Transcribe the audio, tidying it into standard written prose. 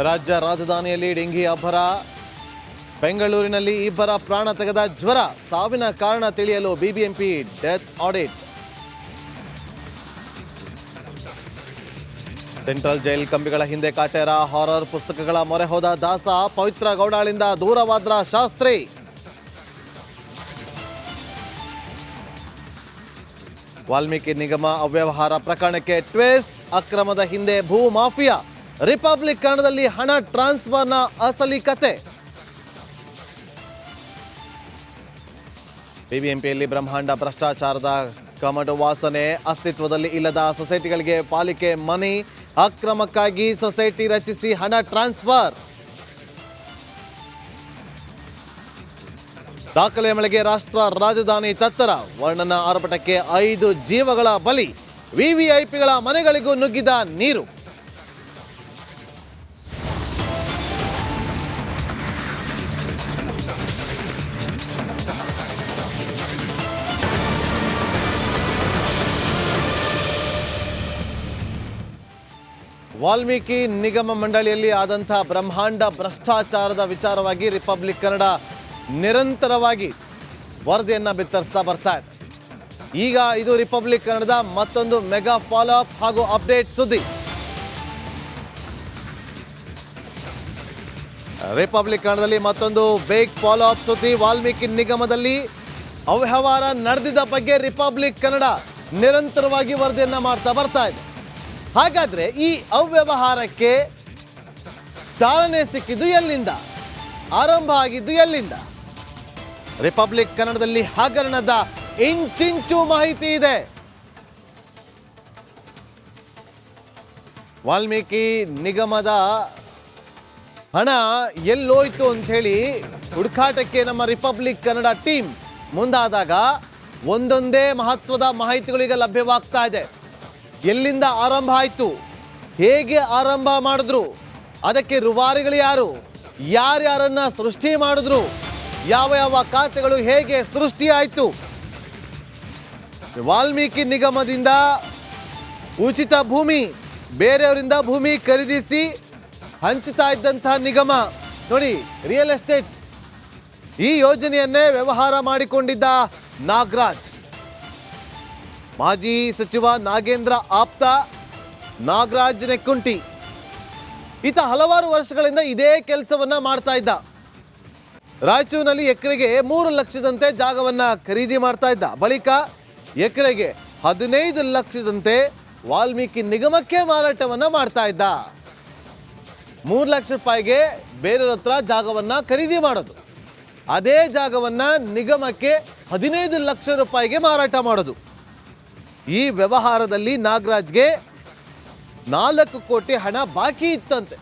ರಾಜ್ಯ ರಾಜಧಾನಿಯಲ್ಲಿ ಡೆಂಗಿ ಅಬ್ಬರ. ಬೆಂಗಳೂರಿನಲ್ಲಿ ಇಬ್ಬರ ಪ್ರಾಣ ತೆಗೆದ ಜ್ವರ. ಸಾವಿನ ಕಾರಣ ತಿಳಿಯಲು BBMP death audit. Central jail ಕಂಬಿಗಳ ಹಿಂದೆ ಕಾಟೇರ. ಹಾರರ್ ಪುಸ್ತಕಗಳ ಮೊರೆ ಹೋದ ದಾಸ. ಪವಿತ್ರ ಗೌಡಾಳಿಂದ ದೂರವಾದ್ರ ಶಾಸ್ತ್ರಿ. ವಾಲ್ಮೀಕಿ ನಿಗಮ ಅವ್ಯವಹಾರ ಪ್ರಕರಣಕ್ಕೆ ಟ್ವಿಸ್ಟ್. ಅಕ್ರಮದ ಹಿಂದೆ ಭೂ ಮಾಫಿಯಾ. ರಿಪಬ್ಲಿಕ್ ಕನ್ನಡದಲ್ಲಿ ಹಣ ಟ್ರಾನ್ಸ್ಫರ್ನ ಅಸಲಿ ಕತೆ. ಬಿಬಿಎಂಪಿಯಲ್ಲಿ ಬ್ರಹ್ಮಾಂಡ ಭ್ರಷ್ಟಾಚಾರದ ಕಮಟು ವಾಸನೆ. ಅಸ್ತಿತ್ವದಲ್ಲಿ ಇಲ್ಲದ ಸೊಸೈಟಿಗಳಿಗೆ ಪಾಲಿಕೆ ಮನಿ. ಅಕ್ರಮಕ್ಕಾಗಿ ಸೊಸೈಟಿ ರಚಿಸಿ ಹಣ ಟ್ರಾನ್ಸ್ಫರ್. ದಾಖಲೆ ಮಳೆಗೆ ರಾಷ್ಟ್ರ ರಾಜಧಾನಿ ತತ್ತರ. ವರ್ಣನ ಆರ್ಭಟಕ್ಕೆ 5 ಜೀವಗಳ ಬಲಿ. ವಿವಿಐಪಿಗಳ ಮನೆಗಳಿಗೂ ನುಗ್ಗಿದ ನೀರು. ವಾಲ್ಮೀಕಿ ನಿಗಮ ಮಂಡಳಿಯಲ್ಲಿ ಆದಂಥ ಬ್ರಹ್ಮಾಂಡ ಭ್ರಷ್ಟಾಚಾರದ ವಿಚಾರವಾಗಿ ರಿಪಬ್ಲಿಕ್ ಕನ್ನಡ ನಿರಂತರವಾಗಿ ವರದಿಯನ್ನು ಬಿತ್ತರಿಸ್ತಾ ಬರ್ತಾ ಇದೆ. ಈಗ ಇದು ರಿಪಬ್ಲಿಕ್ ಕನ್ನಡದ ಮತ್ತೊಂದು ಮೆಗಾ ಫಾಲೋ ಅಪ್ ಹಾಗೂ ಅಪ್ಡೇಟ್ ಸುದ್ದಿ. ರಿಪಬ್ಲಿಕ್ ಕನ್ನಡದಲ್ಲಿ ಮತ್ತೊಂದು ಬೇಗ್ ಫಾಲೋ ಅಪ್ ಸುದ್ದಿ. ವಾಲ್ಮೀಕಿ ನಿಗಮದಲ್ಲಿ ಅವ್ಯವಹಾರ ನಡೆದಿದ್ದ ಬಗ್ಗೆ ರಿಪಬ್ಲಿಕ್ ಕನ್ನಡ ನಿರಂತರವಾಗಿ ವರದಿಯನ್ನ ಮಾಡ್ತಾ ಬರ್ತಾ ಇದೆ. ಹಾಗಾದ್ರೆ ಈ ಅವ್ಯವಹಾರಕ್ಕೆ ಚಾಲನೆ ಸಿಕ್ಕಿದ್ದು ಎಲ್ಲಿಂದ, ಆರಂಭ ಆಗಿದ್ದು ಎಲ್ಲಿಂದ? ರಿಪಬ್ಲಿಕ್ ಕನ್ನಡದಲ್ಲಿ ಹಗರಣದ ಇಂಚಿಂಚು ಮಾಹಿತಿ ಇದೆ. ವಾಲ್ಮೀಕಿ ನಿಗಮದ ಹಣ ಎಲ್ಲೋಯ್ತು ಅಂತ ಹೇಳಿ ಹುಡುಕಾಟಕ್ಕೆ ನಮ್ಮ ರಿಪಬ್ಲಿಕ್ ಕನ್ನಡ ಟೀಮ್ ಮುಂದಾದಾಗ ಒಂದೊಂದೇ ಮಹತ್ವದ ಮಾಹಿತಿಗಳಿಗೆ ಲಭ್ಯವಾಗ್ತಾ ಇದೆ. ಎಲ್ಲಿಂದ ಆರಂಭ ಆಯಿತು, ಹೇಗೆ ಆರಂಭ ಮಾಡಿದ್ರು, ಅದಕ್ಕೆ ರೂವಾರಿಗಳು ಯಾರು, ಯಾರ್ಯಾರನ್ನ ಸೃಷ್ಟಿ ಮಾಡಿದ್ರು, ಯಾವ ಯಾವ ಖಾತೆಗಳು ಹೇಗೆ ಸೃಷ್ಟಿಯಾಯಿತು. ವಾಲ್ಮೀಕಿ ನಿಗಮದಿಂದ ಉಚಿತ ಭೂಮಿ, ಬೇರೆಯವರಿಂದ ಭೂಮಿ ಖರೀದಿಸಿ ಹಂಚುತ್ತಾ ಇದ್ದಂತಹ ನಿಗಮ ನೋಡಿ. ರಿಯಲ್ ಎಸ್ಟೇಟ್ ಈ ಯೋಜನೆಯನ್ನೇ ವ್ಯವಹಾರ ಮಾಡಿಕೊಂಡಿದ್ದ ನಾಗರಾಜ್. ಮಾಜಿ ಸಚಿವ ನಾಗೇಂದ್ರ ಆಪ್ತ ನಾಗರಾಜ್ ನೆಕ್ಕುಂಟಿ ಈತ ಹಲವಾರು ವರ್ಷಗಳಿಂದ ಇದೇ ಕೆಲಸವನ್ನ ಮಾಡ್ತಾ ಇದ್ದ. ರಾಯಚೂರಿನಲ್ಲಿ ಎಕರೆಗೆ 3 ಲಕ್ಷದಂತೆ ಜಾಗವನ್ನ ಖರೀದಿ ಮಾಡ್ತಾ ಇದ್ದ. ಬಳಿಕ ಎಕರೆಗೆ 15 ಲಕ್ಷದಂತೆ ವಾಲ್ಮೀಕಿ ನಿಗಮಕ್ಕೆ ಮಾರಾಟವನ್ನ ಮಾಡ್ತಾ ಇದ್ದ. 3 ಲಕ್ಷ ರೂಪಾಯಿಗೆ ಬೇರೆಯವ್ರ ಹತ್ರ ಜಾಗವನ್ನ ಖರೀದಿ ಮಾಡೋದು, ಅದೇ ಜಾಗವನ್ನ ನಿಗಮಕ್ಕೆ 15 ಲಕ್ಷ ರೂಪಾಯಿಗೆ ಮಾರಾಟ ಮಾಡೋದು. ಈ ವ್ಯವಹಾರದಲ್ಲಿ ನಾಗರಾಜ್ಗೆ 4 ಕೋಟಿ ಹಣ ಬಾಕಿ ಇತ್ತಂತೆ.